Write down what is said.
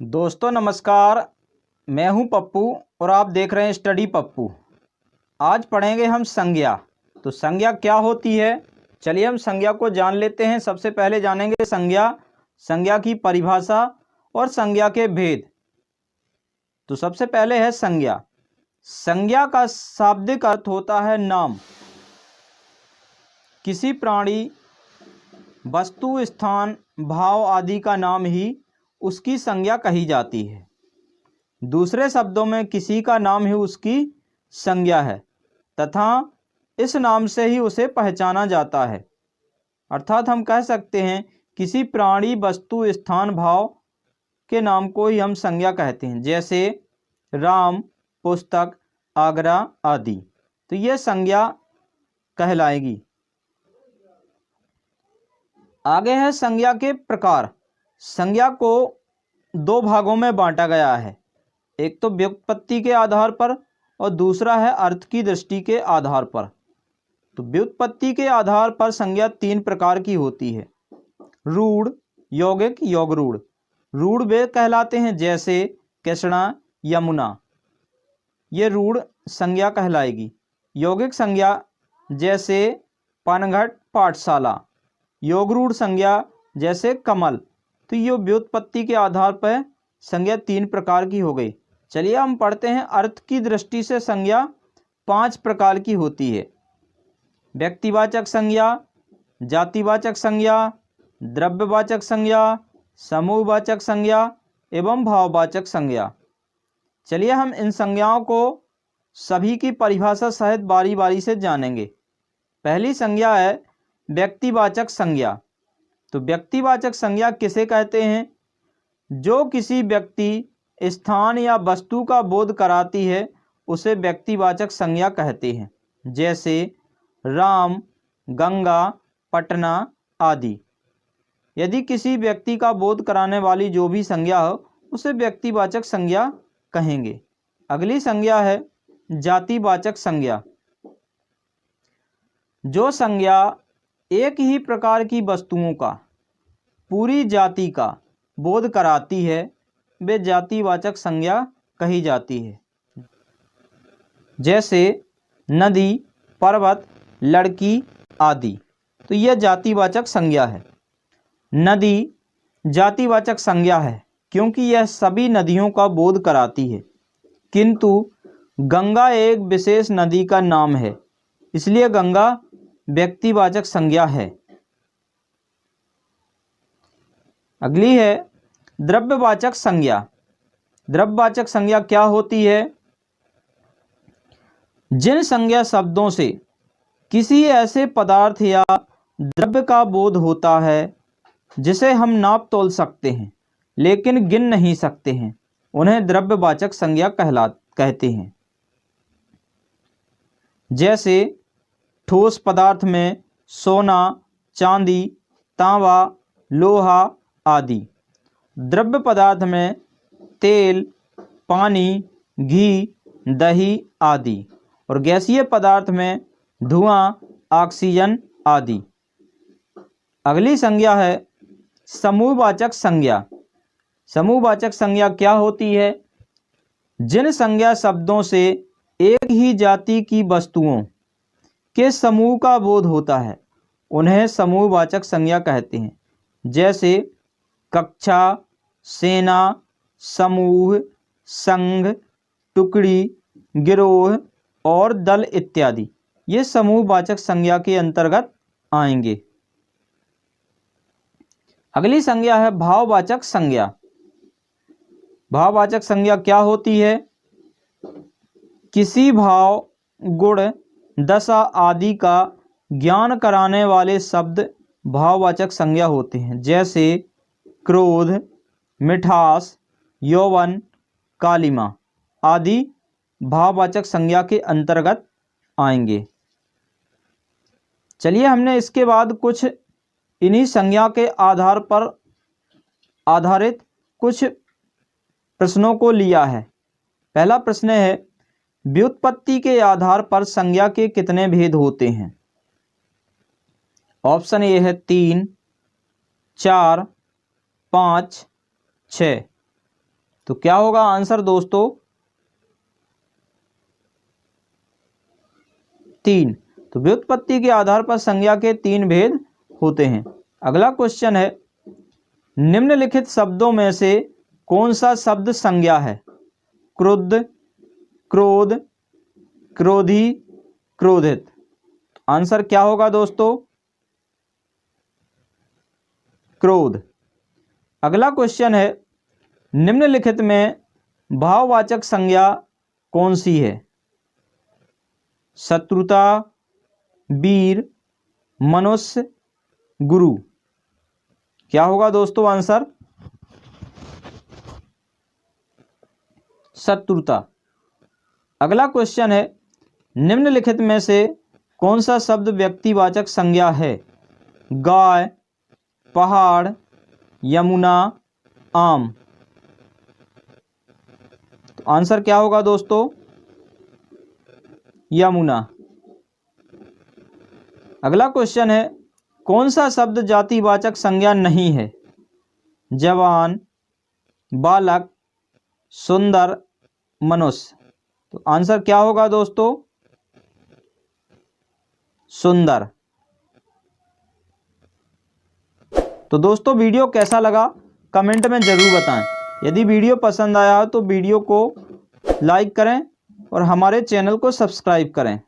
दोस्तों नमस्कार। मैं हूं पप्पू और आप देख रहे हैं स्टडी पप्पू। आज पढ़ेंगे हम संज्ञा। तो संज्ञा क्या होती है, चलिए हम संज्ञा को जान लेते हैं। सबसे पहले जानेंगे संज्ञा, संज्ञा की परिभाषा और संज्ञा के भेद। तो सबसे पहले है संज्ञा। संज्ञा का शाब्दिक अर्थ होता है नाम। किसी प्राणी, वस्तु, स्थान, भाव आदि का नाम ही उसकी संज्ञा कही जाती है। दूसरे शब्दों में किसी का नाम ही उसकी संज्ञा है तथा इस नाम से ही उसे पहचाना जाता है। अर्थात हम कह सकते हैं किसी प्राणी, वस्तु, स्थान, भाव के नाम को ही हम संज्ञा कहते हैं, जैसे राम, पुस्तक, आगरा आदि। तो यह संज्ञा कहलाएगी। आगे है संज्ञा के प्रकार। संज्ञा को दो भागों में बांटा गया है, एक तो व्युत्पत्ति के आधार पर और दूसरा है अर्थ की दृष्टि के आधार पर। तो व्युत्पत्ति के आधार पर संज्ञा तीन प्रकार की होती है, रूढ़, यौगिक, योगरूढ़। रूढ़ वे कहलाते हैं जैसे कृष्णा, यमुना, ये रूढ़ संज्ञा कहलाएगी। यौगिक संज्ञा जैसे पनघट, पाठशाला। योगरूढ़ संज्ञा जैसे कमल। तो ये व्युत्पत्ति के आधार पर संज्ञा तीन प्रकार की हो गई। चलिए हम पढ़ते हैं। अर्थ की दृष्टि से संज्ञा पांच प्रकार की होती है, व्यक्तिवाचक संज्ञा, जातिवाचक संज्ञा, द्रव्यवाचक संज्ञा, समूहवाचक संज्ञा एवं भाववाचक संज्ञा। चलिए हम इन संज्ञाओं को सभी की परिभाषा सहित बारी बारी से जानेंगे। पहली संज्ञा है व्यक्तिवाचक संज्ञा। तो व्यक्तिवाचक संज्ञा किसे कहते हैं? जो किसी व्यक्ति, स्थान या वस्तु का बोध कराती है उसे व्यक्तिवाचक संज्ञा कहते हैं, जैसे राम, गंगा, पटना आदि। यदि किसी व्यक्ति का बोध कराने वाली जो भी संज्ञा हो उसे व्यक्तिवाचक संज्ञा कहेंगे। अगली संज्ञा है जातिवाचक संज्ञा। जो संज्ञा एक ही प्रकार की वस्तुओं का, पूरी जाति का बोध कराती है वे जातिवाचक संज्ञा कही जाती है, जैसे नदी, पर्वत, लड़की आदि। तो यह जातिवाचक संज्ञा है। नदी जातिवाचक संज्ञा है क्योंकि यह सभी नदियों का बोध कराती है, किंतु गंगा एक विशेष नदी का नाम है, इसलिए गंगा व्यक्तिवाचक संज्ञा है। अगली है द्रव्यवाचक संज्ञा। द्रव्यवाचक संज्ञा क्या होती है? जिन संज्ञा शब्दों से किसी ऐसे पदार्थ या द्रव्य का बोध होता है जिसे हम नाप तोल सकते हैं लेकिन गिन नहीं सकते हैं, उन्हें द्रव्यवाचक संज्ञा कहते हैं। जैसे ठोस पदार्थ में सोना, चांदी, तांबा, लोहा आदि। द्रव्य पदार्थ में तेल, पानी, घी, दही आदि। और गैसीय पदार्थ में धुआं, ऑक्सीजन आदि। अगली संज्ञा है समूहवाचक संज्ञा। समूहवाचक संज्ञा क्या होती है? जिन संज्ञा शब्दों से एक ही जाति की वस्तुओं के समूह का बोध होता है उन्हें समूहवाचक संज्ञा कहते हैं, जैसे कक्षा, सेना, समूह, संघ, टुकड़ी, गिरोह और दल इत्यादि। ये समूहवाचक संज्ञा के अंतर्गत आएंगे। अगली संज्ञा है भाववाचक संज्ञा। भाववाचक संज्ञा क्या होती है? किसी भाव, गुण, दशा आदि का ज्ञान कराने वाले शब्द भाववाचक संज्ञा होते हैं, जैसे क्रोध, मिठास, यौवन, कालिमा आदि भाववाचक संज्ञा के अंतर्गत आएंगे। चलिए हमने इसके बाद कुछ इन्हीं संज्ञा के आधार पर आधारित कुछ प्रश्नों को लिया है। पहला प्रश्न है व्युत्पत्ति के आधार पर संज्ञा के कितने भेद होते हैं? ऑप्शन ए है 3, 4, 5, 6। तो क्या होगा आंसर दोस्तों? 3। तो व्युत्पत्ति के आधार पर संज्ञा के 3 भेद होते हैं। अगला क्वेश्चन है, निम्नलिखित शब्दों में से कौन सा शब्द संज्ञा है? क्रुद्ध, क्रोध, क्रोधी, क्रोधित। आंसर क्या होगा दोस्तों? क्रोध। अगला क्वेश्चन है, निम्नलिखित में भाववाचक संज्ञा कौन सी है? शत्रुता, वीर, मनुष्य, गुरु। क्या होगा दोस्तों आंसर? शत्रुता। अगला क्वेश्चन है, निम्नलिखित में से कौन सा शब्द व्यक्तिवाचक संज्ञा है? गाय, पहाड़, यमुना, आम। तो आंसर क्या होगा दोस्तों? यमुना। अगला क्वेश्चन है, कौन सा शब्द जातिवाचक संज्ञा नहीं है? जवान, बालक, सुंदर, मनुष्य। तो आंसर क्या होगा दोस्तों? सुंदर। तो दोस्तों वीडियो कैसा लगा कमेंट में ज़रूर बताएं। यदि वीडियो पसंद आया हो तो वीडियो को लाइक करें और हमारे चैनल को सब्सक्राइब करें।